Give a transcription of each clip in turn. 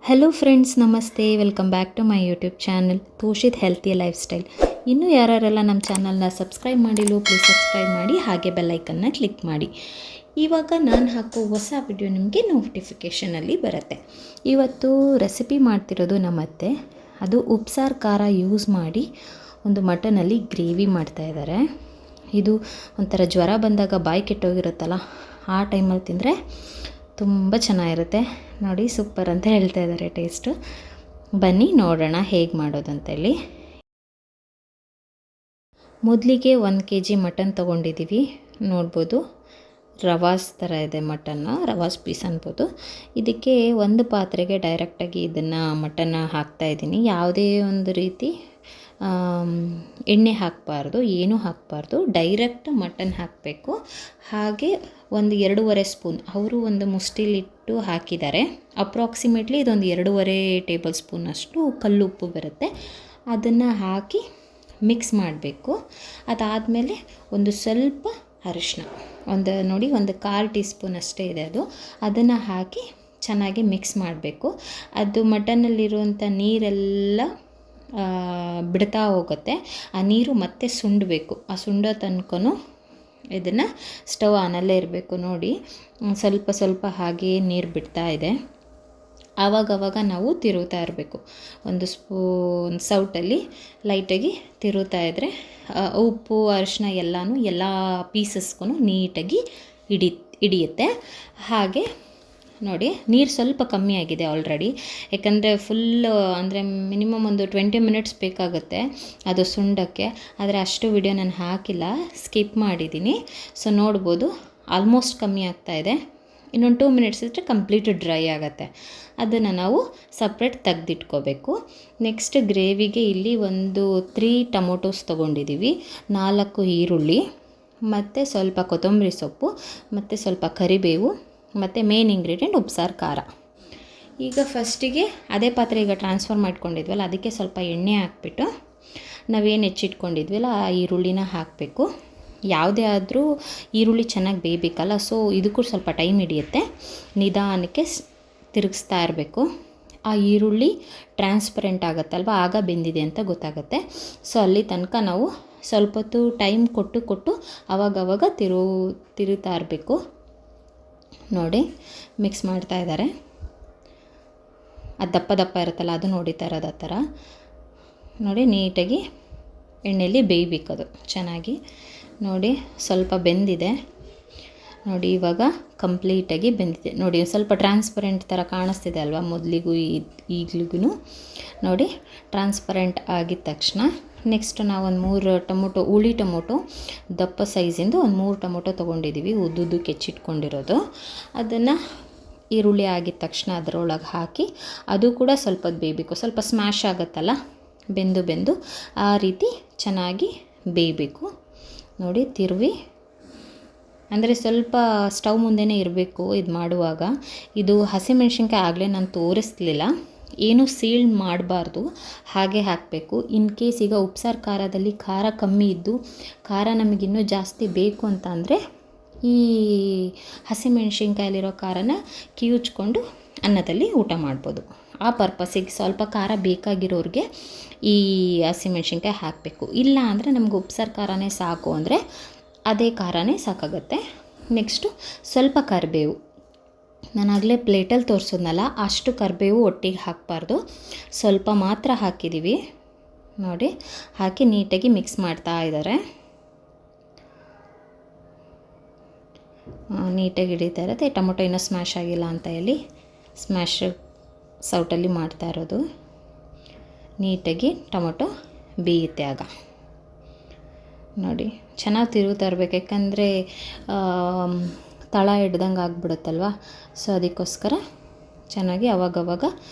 Hello friends, ನಮಸ್ತೆ. Welcome back to my YouTube channel Toshit healthy lifestyle. ಇನ್ನೂ ಯಾರೆಲ್ಲ ನಮ್ಮ ಚಾನಲ್ನ ಸಬ್ಸ್ಕ್ರೈಬ್ ಮಾಡಿಲ್ಲ, ಪ್ಲೀಸ್ ಸಬ್ಸ್ಕ್ರೈಬ್ ಮಾಡಿ, ಹಾಗೆ ಬೆಲ್ಲೈಕನ್ನ ಕ್ಲಿಕ್ ಮಾಡಿ. ಇವಾಗ ನಾನು ಹಾಕೋ ಹೊಸ ವಿಡಿಯೋ ನಿಮಗೆ ನೋಟಿಫಿಕೇಷನಲ್ಲಿ ಬರುತ್ತೆ. ಇವತ್ತು ರೆಸಿಪಿ ಮಾಡ್ತಿರೋದು ನಮ್ಮತ್ತೆ. ಅದು ಉಪ್ಸಾರ್ ಖಾರ ಯೂಸ್ ಮಾಡಿ ಒಂದು ಮಟನಲ್ಲಿ ಗ್ರೇವಿ ಮಾಡ್ತಾಯಿದ್ದಾರೆ. ಇದು ಒಂಥರ ಜ್ವರ ಬಂದಾಗ ಬಾಯಿ ಕೆಟ್ಟೋಗಿರುತ್ತಲ್ಲ, ಆ ಟೈಮಲ್ಲಿ ತಿಂದರೆ ತುಂಬ ಚೆನ್ನಾಗಿರುತ್ತೆ. ನೋಡಿ, ಸೂಪರ್ ಅಂತ ಹೇಳ್ತಾ ಇದ್ದಾರೆ ಟೇಸ್ಟು. ಬನ್ನಿ ನೋಡೋಣ ಹೇಗೆ ಮಾಡೋದಂತೇಳಿ. ಮೊದಲಿಗೆ 1 kg ಮಟನ್ ತೊಗೊಂಡಿದ್ದೀವಿ. ನೋಡ್ಬೋದು, ರವಾಸ್ ಥರ ಇದೆ ಮಟನ್ನ, ರವಾಸ್ ಪೀಸ್ ಅನ್ಬೋದು. ಇದಕ್ಕೆ ಒಂದು ಪಾತ್ರೆಗೆ ಡೈರೆಕ್ಟಾಗಿ ಇದನ್ನು ಮಟನ್ನ ಹಾಕ್ತಾಯಿದ್ದೀನಿ. ಯಾವುದೇ ಒಂದು ರೀತಿ ಎಣ್ಣೆ ಹಾಕಬಾರ್ದು, ಏನೂ ಹಾಕಬಾರ್ದು, ಡೈರೆಕ್ಟ್ ಮಟನ್ ಹಾಕಬೇಕು. ಹಾಗೆ ಒಂದು 2.5 ಸ್ಪೂನ್ ಅವರು ಒಂದು ಮುಷ್ಟಿಲಿಟ್ಟು ಹಾಕಿದ್ದಾರೆ. ಅಪ್ರಾಕ್ಸಿಮೇಟ್ಲಿ ಇದೊಂದು 2.5 ಟೇಬಲ್ ಸ್ಪೂನ್ ಅಷ್ಟು ಕಲ್ಲುಪ್ಪು ಬರುತ್ತೆ. ಅದನ್ನು ಹಾಕಿ ಮಿಕ್ಸ್ ಮಾಡಬೇಕು. ಅದಾದಮೇಲೆ ಒಂದು ಸ್ವಲ್ಪ ಅರಿಶಿನ, ನೋಡಿ ಒಂದು 1/4 ಟೀ ಸ್ಪೂನ್ ಅಷ್ಟೇ ಇದೆ ಅದು. ಅದನ್ನು ಹಾಕಿ ಚೆನ್ನಾಗಿ ಮಿಕ್ಸ್ ಮಾಡಬೇಕು. ಅದು ಮಟನ್ನಲ್ಲಿರುವಂಥ ನೀರೆಲ್ಲ ಬಿಡ್ತಾ ಹೋಗುತ್ತೆ. ಆ ನೀರು ಮತ್ತೆ ಸುಂಡಬೇಕು. ಆ ಸುಂಡೋ ತನಕನೂ ಇದನ್ನು ಸ್ಟವ್ ಆನಲ್ಲೇ ಇರಬೇಕು. ನೋಡಿ, ಸ್ವಲ್ಪ ಸ್ವಲ್ಪ ಹಾಗೆ ನೀರು ಬಿಡ್ತಾ ಇದೆ. ಆವಾಗವಾಗ ನಾವು ತಿರುಗ್ತಾ ಇರಬೇಕು. ಒಂದು ಸ್ಪೂನ್ ಸೌಟಲ್ಲಿ ಲೈಟಾಗಿ ತಿರುಗ್ತಾ ಇದ್ದರೆ ಉಪ್ಪು ಅರಿಶಿನ ಎಲ್ಲ ಪೀಸಸ್ಗೂ ನೀಟಾಗಿ ಹಿಡಿಯುತ್ತೆ. ಹಾಗೆ ನೋಡಿ, ನೀರು ಸ್ವಲ್ಪ ಕಮ್ಮಿ ಆಗಿದೆ ಆಲ್ರೆಡಿ. ಯಾಕಂದರೆ ಫುಲ್ ಅಂದರೆ ಮಿನಿಮಮ್ ಒಂದು 20 ಮಿನಿಟ್ಸ್ ಬೇಕಾಗುತ್ತೆ ಅದು ಸುಂಡಕ್ಕೆ. ಆದರೆ ಅಷ್ಟು ವಿಡಿಯೋ ನಾನು ಹಾಕಿಲ್ಲ, ಸ್ಕಿಪ್ ಮಾಡಿದ್ದೀನಿ. ಸೊ ನೋಡ್ಬೋದು, ಆಲ್ಮೋಸ್ಟ್ ಕಮ್ಮಿ ಆಗ್ತಾಯಿದೆ. ಇನ್ನೊಂದು 2 ಮಿನಿಟ್ಸ್ ಇದ್ದರೆ ಕಂಪ್ಲೀಟ್ ಡ್ರೈ ಆಗುತ್ತೆ. ಅದನ್ನು ನಾವು ಸಪ್ರೇಟ್ ತೆಗೆದಿಟ್ಕೋಬೇಕು. ನೆಕ್ಸ್ಟ್ ಗ್ರೇವಿಗೆ ಇಲ್ಲಿ ಒಂದು 3 ಟೊಮೊಟೊಸ್ ತೊಗೊಂಡಿದ್ದೀವಿ, 4 ಈರುಳ್ಳಿ, ಮತ್ತು ಸ್ವಲ್ಪ ಕೊತ್ತಂಬರಿ ಸೊಪ್ಪು, ಮತ್ತು ಸ್ವಲ್ಪ ಕರಿಬೇವು, ಮತ್ತು ಮೇನ್ ಇಂಗ್ರೀಡಿಯೆಂಟ್ ಉಪ್ಸಾರ್ ಖಾರ. ಈಗ ಫಸ್ಟಿಗೆ ಅದೇ ಪಾತ್ರೆ ಈಗ ಟ್ರಾನ್ಸ್ಫರ್ ಮಾಡ್ಕೊಂಡಿದ್ವಲ್ಲ, ಅದಕ್ಕೆ ಸ್ವಲ್ಪ ಎಣ್ಣೆ ಹಾಕ್ಬಿಟ್ಟು ನಾವೇನು ಹೆಚ್ಚಿಟ್ಕೊಂಡಿದ್ವಲ್ಲ ಆ ಈರುಳ್ಳಿನ ಹಾಕಬೇಕು. ಯಾವುದೇ ಆದರೂ ಈರುಳ್ಳಿ ಚೆನ್ನಾಗಿ ಬೇಯಬೇಕಲ್ಲ, ಸೊ ಇದಕ್ಕೂ ಸ್ವಲ್ಪ ಟೈಮ್ ಹಿಡಿಯುತ್ತೆ. ನಿಧಾನಕ್ಕೆ ತಿರುಗಿಸ್ತಾ ಇರಬೇಕು. ಆ ಈರುಳ್ಳಿ ಟ್ರಾನ್ಸ್ಪರೆಂಟ್ ಆಗುತ್ತಲ್ವ, ಆಗ ಬೆಂದಿದೆ ಅಂತ ಗೊತ್ತಾಗುತ್ತೆ. ಸೊ ಅಲ್ಲಿ ತನಕ ನಾವು ಸ್ವಲ್ಪ ಹೊತ್ತು ಟೈಮ್ ಕೊಟ್ಟು ಆವಾಗವಾಗ ತಿರುಗ್ತಾ ಇರಬೇಕು. ನೋಡಿ, ಮಿಕ್ಸ್ ಮಾಡ್ತಾ ಇದ್ದಾರೆ. ಅದು ದಪ್ಪ ಇರುತ್ತಲ್ಲ, ಅದು ನೋಡಿತಾ ಇರೋದು ಆ ಥರ. ನೋಡಿ, ನೀಟಾಗಿ ಎಣ್ಣೆಯಲ್ಲಿ ಬೇಯಬೇಕದು ಚೆನ್ನಾಗಿ. ನೋಡಿ, ಸ್ವಲ್ಪ ಬೆಂದಿದೆ. ನೋಡಿ, ಇವಾಗ ಕಂಪ್ಲೀಟಾಗಿ ಬೆಂದಿದೆ. ನೋಡಿ, ಸ್ವಲ್ಪ ಟ್ರಾನ್ಸ್ಪರೆಂಟ್ ಥರ ಕಾಣಿಸ್ತಿದೆ ಅಲ್ವಾ, ಮೊದಲಿಗೂ ಈಗಲಿಗೂ. ನೋಡಿ, ಟ್ರಾನ್ಸ್ಪರೆಂಟ್ ಆಗಿದ ತಕ್ಷಣ ನೆಕ್ಸ್ಟ್ ನಾವು ಒಂದು 3 ಟೊಮೊಟೊ, ಹುಳಿ ಟೊಮೊಟೊ ದಪ್ಪ ಸೈಜಿಂದು ಒಂದು 3 ಟೊಮೊಟೊ ತೊಗೊಂಡಿದ್ದೀವಿ, ಉದ್ದುದ್ದಕ್ಕೆ ಹೆಚ್ಚಿಟ್ಕೊಂಡಿರೋದು. ಅದನ್ನು ಈರುಳ್ಳಿ ಆಗಿದ ತಕ್ಷಣ ಅದರೊಳಗೆ ಹಾಕಿ ಅದು ಕೂಡ ಸ್ವಲ್ಪ ಬೇಯಬೇಕು. ಸ್ವಲ್ಪ ಸ್ಮ್ಯಾಶ್ ಆಗುತ್ತಲ್ಲ, ಬೆಂದು ಆ ರೀತಿ ಚೆನ್ನಾಗಿ ಬೇಯಬೇಕು. ನೋಡಿ, ತಿರುವಿ, ಅಂದರೆ ಸ್ವಲ್ಪ ಸ್ಟವ್ ಮುಂದೆನೇ ಇರಬೇಕು ಇದು ಮಾಡುವಾಗ. ಇದು ಹಸಿಮೆಣ್ಸಿನ್ಕಾಯಿ ಆಗಲೇ ನಾನು ತೋರಿಸ್ಲಿಲ್ಲ, ಏನು ಸೀಲ್ ಮಾಡಬಾರ್ದು, ಹಾಗೆ ಹಾಕಬೇಕು. ಇನ್ ಕೇಸ್ ಈಗ ಉಪ್ಸಾರು ಖಾರದಲ್ಲಿ ಖಾರ ಕಮ್ಮಿ ಇದ್ದು ಖಾರ ನಮಗಿನ್ನೂ ಜಾಸ್ತಿ ಬೇಕು ಅಂತ ಅಂದರೆ ಈ ಹಸಿಮೆಣ್ಸಿನ್ಕಾಯಲ್ಲಿರೋ ಖಾರನ ಕಿವುಚ್ಕೊಂಡು ಅನ್ನದಲ್ಲಿ ಊಟ ಮಾಡ್ಬೋದು. ಆ ಪರ್ಪಸ್ಸಿಗೆ ಸ್ವಲ್ಪ ಖಾರ ಬೇಕಾಗಿರೋರಿಗೆ ಈ ಹಸಿಮೆಣ್ಸಿನ್ಕಾಯಿ ಹಾಕಬೇಕು. ಇಲ್ಲ ಅಂದರೆ ನಮ್ಗೆ ಉಪ್ಸಾರು ಖಾರನೇ ಸಾಕು ಅಂದರೆ ಅದೇ ಖಾರನೇ ಸಾಕಾಗುತ್ತೆ. ನೆಕ್ಸ್ಟು ಸ್ವಲ್ಪ ಕರಿಬೇವು, ನಾನಾಗಲೇ ಪ್ಲೇಟಲ್ಲಿ ತೋರಿಸೋದ್ನಲ್ಲ, ಅಷ್ಟು ಕರಿಬೇವು ಒಟ್ಟಿಗೆ ಹಾಕಬಾರ್ದು, ಸ್ವಲ್ಪ ಮಾತ್ರ ಹಾಕಿದ್ದೀವಿ. ನೋಡಿ, ಹಾಕಿ ನೀಟಾಗಿ ಮಿಕ್ಸ್ ಮಾಡ್ತಾ ಇದ್ದಾರೆ. ನೀಟಾಗಿ ಹಿಡಿತಾ ಇರುತ್ತೆ. ಟೊಮೊಟೊ ಇನ್ನೂ ಸ್ಮ್ಯಾಶ್ ಆಗಿಲ್ಲ ಅಂತ ಹೇಳಿ ಸ್ಮ್ಯಾಶ್ ಸೌಟಲ್ಲಿ ಮಾಡ್ತಾ ಇರೋದು. ನೀಟಾಗಿ ಟೊಮೊಟೊ ಬೇಯುತ್ತೆ ಆಗ. ನೋಡಿ, ಚೆನ್ನಾಗಿ ತಿರುಗ್ತಾ ಇರಬೇಕು, ಯಾಕಂದರೆ ತಳ ಹಿಡ್ದಂಗೆ ಆಗಿಬಿಡುತ್ತಲ್ವ. ಸೊ ಅದಕ್ಕೋಸ್ಕರ ಚೆನ್ನಾಗಿ ಅವಾಗವಾಗ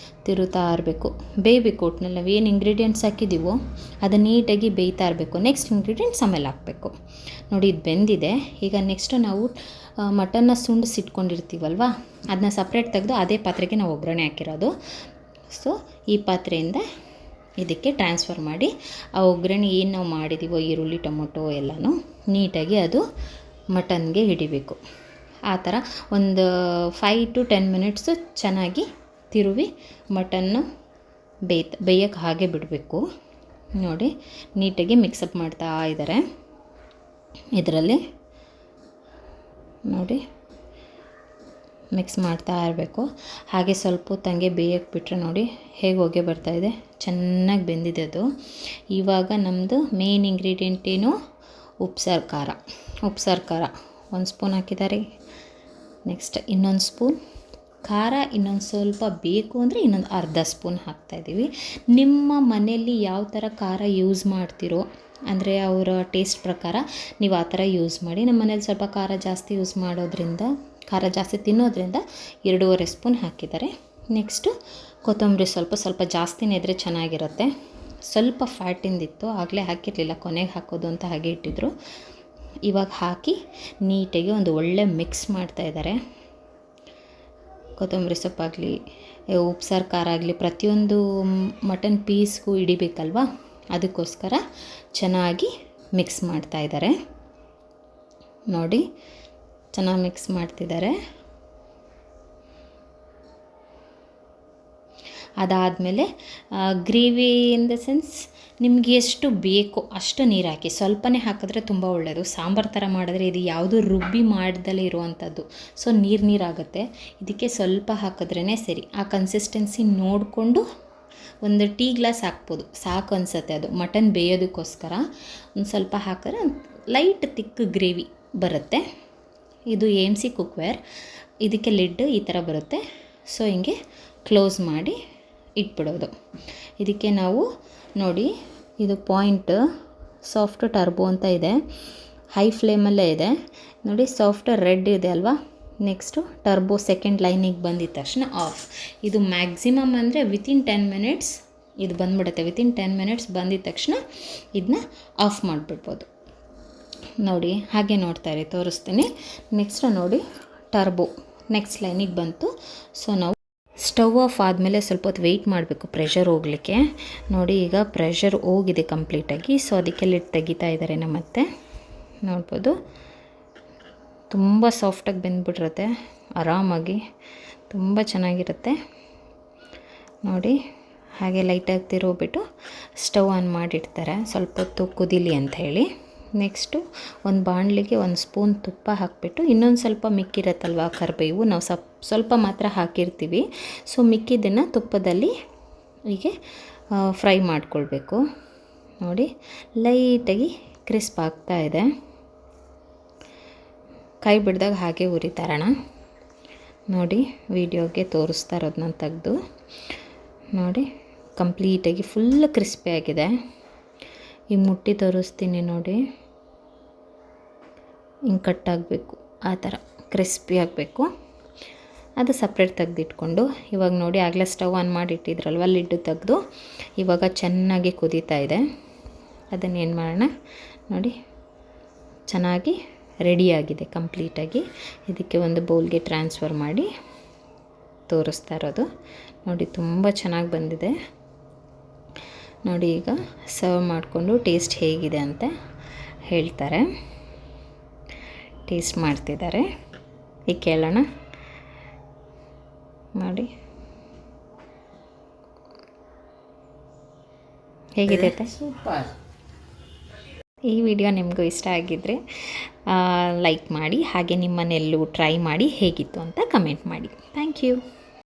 ತಿರುಗ್ತಾ ಇರಬೇಕು. ಬೇಯಬೇಕು. ಒಟ್ಟಿನಲ್ಲಿ ನಾವು ಏನು ಇಂಗ್ರೀಡಿಯೆಂಟ್ಸ್ ಹಾಕಿದ್ದೀವೋ ಅದು ನೀಟಾಗಿ ಬೇಯ್ತಾ ಇರಬೇಕು. ನೆಕ್ಸ್ಟ್ ಇಂಗ್ರೀಡಿಯೆಂಟ್ಸ್ ಆಮೇಲೆ ಹಾಕಬೇಕು. ನೋಡಿ, ಇದು ಬೆಂದಿದೆ. ಈಗ ನೆಕ್ಸ್ಟು ನಾವು ಮಟನ್ನ ಸುಂಡಿಸಿಟ್ಕೊಂಡಿರ್ತೀವಲ್ವ, ಅದನ್ನ ಸಪ್ರೇಟ್ ತೆಗೆದು ಅದೇ ಪಾತ್ರೆಗೆ ನಾವು ಒಗ್ಗರಣೆ ಹಾಕಿರೋದು. ಸೊ ಈ ಪಾತ್ರೆಯಿಂದ ಇದಕ್ಕೆ ಟ್ರಾನ್ಸ್ಫರ್ ಮಾಡಿ ಆ ಒಗ್ಗರಣೆ ಏನು ನಾವು ಮಾಡಿದ್ದೀವೋ ಈರುಳ್ಳಿ ಟೊಮೊಟೊ ಎಲ್ಲನೂ ನೀಟಾಗಿ ಅದು ಮಟನ್ಗೆ ಹಿಡಿಬೇಕು. ಆ ಥರ ಒಂದು 5 to 10 ಮಿನಿಟ್ಸು ಚೆನ್ನಾಗಿ ತಿರುವಿ ಮಟನ್ನು ಬೇಯಕ್ಕೆ ಹಾಗೆ ಬಿಡಬೇಕು. ನೋಡಿ ನೀಟಾಗಿ ಮಿಕ್ಸಪ್ ಮಾಡ್ತಾ ಇದ್ದಾರೆ ಇದರಲ್ಲಿ. ನೋಡಿ ಮಿಕ್ಸ್ ಮಾಡ್ತಾ ಇರಬೇಕು. ಹಾಗೆ ಸ್ವಲ್ಪ ಹೊತ್ತಂಗೆ ಬೇಯಕ್ಕೆ ಬಿಟ್ಟರೆ ನೋಡಿ ಹೇಗೆ ಹೊಗೆ ಬರ್ತಾಯಿದೆ, ಚೆನ್ನಾಗಿ ಬೆಂದಿದೆ ಅದು. ಇವಾಗ ನಮ್ಮದು ಮೇನ್ ಇಂಗ್ರೀಡಿಯೆಂಟ್ ಏನು, ಉಪ್ಸಾರು ಖಾರ 1 ಸ್ಪೂನ್ ಹಾಕಿದ್ದಾರೆ. ನೆಕ್ಸ್ಟ್ ಇನ್ನೊಂದು ಸ್ಪೂನ್ ಖಾರ, ಇನ್ನೊಂದು ಸ್ವಲ್ಪ ಬೇಕು ಅಂದರೆ ಇನ್ನೊಂದು ಅರ್ಧ ಸ್ಪೂನ್ ಹಾಕ್ತಾಯಿದ್ದೀವಿ. ನಿಮ್ಮ ಮನೆಯಲ್ಲಿ ಯಾವ ಥರ ಖಾರ ಯೂಸ್ ಮಾಡ್ತೀರೋ, ಅಂದರೆ ಅವರ ಟೇಸ್ಟ್ ಪ್ರಕಾರ ನೀವು ಆ ಥರ ಯೂಸ್ ಮಾಡಿ. ನಮ್ಮ ಮನೇಲಿ ಸ್ವಲ್ಪ ಖಾರ ಜಾಸ್ತಿ ತಿನ್ನೋದ್ರಿಂದ 2.5 ಸ್ಪೂನ್ ಹಾಕಿದ್ದಾರೆ. ನೆಕ್ಸ್ಟು ಕೊತ್ತಂಬರಿ ಸ್ವಲ್ಪ ಜಾಸ್ತಿನೇ ಇದ್ದರೆ ಚೆನ್ನಾಗಿರುತ್ತೆ. ಸ್ವಲ್ಪ ಫ್ಯಾಟಿಂದಿತ್ತು, ಆಗಲೇ ಹಾಕಿರಲಿಲ್ಲ, ಕೊನೆಗೆ ಹಾಕೋದು ಅಂತ ಹಾಗೆ ಇಟ್ಟಿದ್ರು. ಇವಾಗ ಹಾಕಿ ನೀಟಾಗಿ ಒಂದು ಒಳ್ಳೆ ಮಿಕ್ಸ್ ಮಾಡ್ತಾಯಿದ್ದಾರೆ. ಕೊತ್ತಂಬರಿ ಸೊಪ್ಪಾಗಲಿ, ಉಪ್ಸಾರು ಖಾರ ಆಗಲಿ ಪ್ರತಿಯೊಂದು ಮಟನ್ ಪೀಸ್ಗೂ ಹಿಡಿಬೇಕಲ್ವ, ಅದಕ್ಕೋಸ್ಕರ ಚೆನ್ನಾಗಿ ಮಿಕ್ಸ್ ಮಾಡ್ತಾಯಿದ್ದಾರೆ. ನೋಡಿ ಚೆನ್ನಾಗಿ ಮಿಕ್ಸ್ ಮಾಡ್ತಿದ್ದಾರೆ. ಅದಾದಮೇಲೆ ಗ್ರೇವಿ ಇನ್ ದ ಸೆನ್ಸ್ ನಿಮಗೆ ಎಷ್ಟು ಬೇಕೋ ಅಷ್ಟು ನೀರು ಹಾಕಿ. ಸ್ವಲ್ಪನೇ ಹಾಕಿದ್ರೆ ತುಂಬ ಒಳ್ಳೆಯದು. ಸಾಂಬಾರು ಥರ ಮಾಡಿದ್ರೆ ಇದು ಯಾವುದೂ ರುಬ್ಬಿ ಮಾಡ್ದಲೇ ಇರುವಂಥದ್ದು, ಸೊ ನೀರಾಗುತ್ತೆ. ಇದಕ್ಕೆ ಸ್ವಲ್ಪ ಹಾಕಿದ್ರೇ ಸರಿ. ಆ ಕನ್ಸಿಸ್ಟೆನ್ಸಿ ನೋಡಿಕೊಂಡು ಒಂದು ಟೀ ಗ್ಲಾಸ್ ಹಾಕ್ಬೋದು, ಸಾಕು ಅನಿಸುತ್ತೆ. ಅದು ಮಟನ್ ಬೇಯೋದಕ್ಕೋಸ್ಕರ ಒಂದು ಸ್ವಲ್ಪ ಹಾಕಿದ್ರೆ ಲೈಟ್ ತಿಕ್ ಗ್ರೇವಿ ಬರುತ್ತೆ. ಇದು AMC ಕುಕ್ವೇರ್, ಇದಕ್ಕೆ ಲಿಡ್ ಈ ಥರ ಬರುತ್ತೆ. ಸೊ ಹಿಂಗೆ ಕ್ಲೋಸ್ ಮಾಡಿ ಇಟ್ಬಿಡೋದು. ಇದಕ್ಕೆ ನಾವು ನೋಡಿ, ಇದು ಪಾಯಿಂಟ್ ಸಾಫ್ಟ್ ಟರ್ಬೋ ಅಂತ ಇದೆ, ಹೈ ಫ್ಲೇಮಲ್ಲೇ ಇದೆ ನೋಡಿ. ಸಾಫ್ಟ್ ರೆಡ್ ಇದೆ ಅಲ್ವಾ. ನೆಕ್ಸ್ಟು ಟರ್ಬೋ ಸೆಕೆಂಡ್ ಲೈನಿಗೆ ಬಂದಿದ್ದ ತಕ್ಷಣ ಆಫ್. ಇದು ಮ್ಯಾಕ್ಸಿಮಮ್ ಅಂದರೆ ವಿತಿನ್ 10 ಮಿನಿಟ್ಸ್ ಇದು ಬಂದುಬಿಡುತ್ತೆ. ವಿತಿನ್ 10 ಮಿನಿಟ್ಸ್ ಬಂದಿದ್ದ ತಕ್ಷಣ ಇದನ್ನ ಆಫ್ ಮಾಡಿಬಿಡ್ಬೋದು. ನೋಡಿ ಹಾಗೆ ನೋಡ್ತಾಯಿರಿ, ತೋರಿಸ್ತೀನಿ. ನೆಕ್ಸ್ಟ್ ನೋಡಿ ಟರ್ಬೋ ನೆಕ್ಸ್ಟ್ ಲೈನಿಗೆ ಬಂತು. ಸೊ ನಾವು ಸ್ಟವ್ ಆಫ್ ಆದಮೇಲೆ ಸ್ವಲ್ಪ ಹೊತ್ತು ವೆಯ್ಟ್ ಮಾಡಬೇಕು ಪ್ರೆಷರ್ ಹೋಗಲಿಕ್ಕೆ. ನೋಡಿ ಈಗ ಪ್ರೆಷರ್ ಹೋಗಿದೆ ಕಂಪ್ಲೀಟಾಗಿ. ಸೊ ಅದಕ್ಕೆ ಲಿಡ್ ತೆಗಿತಾ ಇದ್ದಾರೆ ಮತ್ತೆ. ನೋಡ್ಬೋದು ತುಂಬ ಸಾಫ್ಟಾಗಿ ಬೆಂದ್ಬಿಟ್ಟಿರುತ್ತೆ, ಆರಾಮಾಗಿ ತುಂಬ ಚೆನ್ನಾಗಿರುತ್ತೆ. ನೋಡಿ ಹಾಗೆ ಲೈಟಾಗಿ ತಿರುಗಿಬಿಟ್ಟು ಸ್ಟವ್ ಆನ್ ಮಾಡಿಡ್ತಾರೆ ಸ್ವಲ್ಪ ಹೊತ್ತು ಕುದೀಲಿ ಅಂತ ಹೇಳಿ. ನೆಕ್ಸ್ಟು ಒಂದು ಬಾಣಲಿಗೆ 1 ಸ್ಪೂನ್ ತುಪ್ಪ ಹಾಕಿಬಿಟ್ಟು, ಇನ್ನೊಂದು ಸ್ವಲ್ಪ ಮಿಕ್ಕಿರುತ್ತಲ್ವ ಕರಿಬೇವು, ನಾವು ಸ್ವಲ್ಪ ಮಾತ್ರ ಹಾಕಿರ್ತೀವಿ. ಸೊ ಮಿಕ್ಕಿದ್ದನ್ನು ತುಪ್ಪದಲ್ಲಿ ಹೀಗೆ ಫ್ರೈ ಮಾಡ್ಕೊಳ್ಬೇಕು. ನೋಡಿ ಲೈಟಾಗಿ ಕ್ರಿಸ್ಪ್ ಆಗ್ತಾ ಇದೆ. ಕೈ ಬಿಡ್ದಾಗ ಹಾಗೆ ಉರಿತಾರಣ. ನೋಡಿ ವಿಡಿಯೋಗೆ ತೋರಿಸ್ತಾ ಇರೋದು ನಾನು ತೆಗೆದು. ನೋಡಿ ಕಂಪ್ಲೀಟಾಗಿ ಫುಲ್ ಕ್ರಿಸ್ಪಿ ಆಗಿದೆ. ಈಗ ಮುಟ್ಟಿ ತೋರಿಸ್ತೀನಿ ನೋಡಿ, ಹಿಂಗೆ ಕಟ್ಟಾಗಬೇಕು, ಆ ಥರ ಕ್ರಿಸ್ಪಿ ಆಗಬೇಕು. ಅದು ಸಪ್ರೇಟ್ ತೆಗೆದಿಟ್ಕೊಂಡು ಇವಾಗ ನೋಡಿ ಆಗಲೇ ಸ್ಟವ್ ಆನ್ ಮಾಡಿ ಇಟ್ಟಿದ್ರಲ್ವ, ಲಿಡ್ಡು ತೆಗೆದು ಇವಾಗ ಚೆನ್ನಾಗಿ ಕುದೀತಾ ಇದೆ. ಅದನ್ನು ಏನು ಮಾಡೋಣ ನೋಡಿ, ಚೆನ್ನಾಗಿ ರೆಡಿಯಾಗಿದೆ ಕಂಪ್ಲೀಟಾಗಿ. ಇದಕ್ಕೆ ಒಂದು ಬೌಲ್ಗೆ ಟ್ರಾನ್ಸ್ಫರ್ ಮಾಡಿ ತೋರಿಸ್ತಾ ಇರೋದು. ನೋಡಿ ತುಂಬ ಚೆನ್ನಾಗಿ ಬಂದಿದೆ. ನೋಡಿ ಈಗ ಸರ್ವ್ ಮಾಡಿಕೊಂಡು ಟೇಸ್ಟ್ ಹೇಗಿದೆ ಅಂತ ಹೇಳ್ತಾರೆ. ಟೇಸ್ಟ್ ಮಾಡ್ತಿದ್ದಾರೆ, ಈಗ ಕೇಳೋಣ. ನೋಡಿ ಹೇಗಿದೆ? ಸೂಪರ್. ಈ ವಿಡಿಯೋ ನಿಮಗೂ ಇಷ್ಟ ಆಗಿದ್ದರೆ ಲೈಕ್ ಮಾಡಿ, ಹಾಗೆ ನಿಮ್ಮ ಮನೆಯಲ್ಲೂ ಟ್ರೈ ಮಾಡಿ ಹೇಗಿತ್ತು ಅಂತ ಕಮೆಂಟ್ ಮಾಡಿ. Thank you.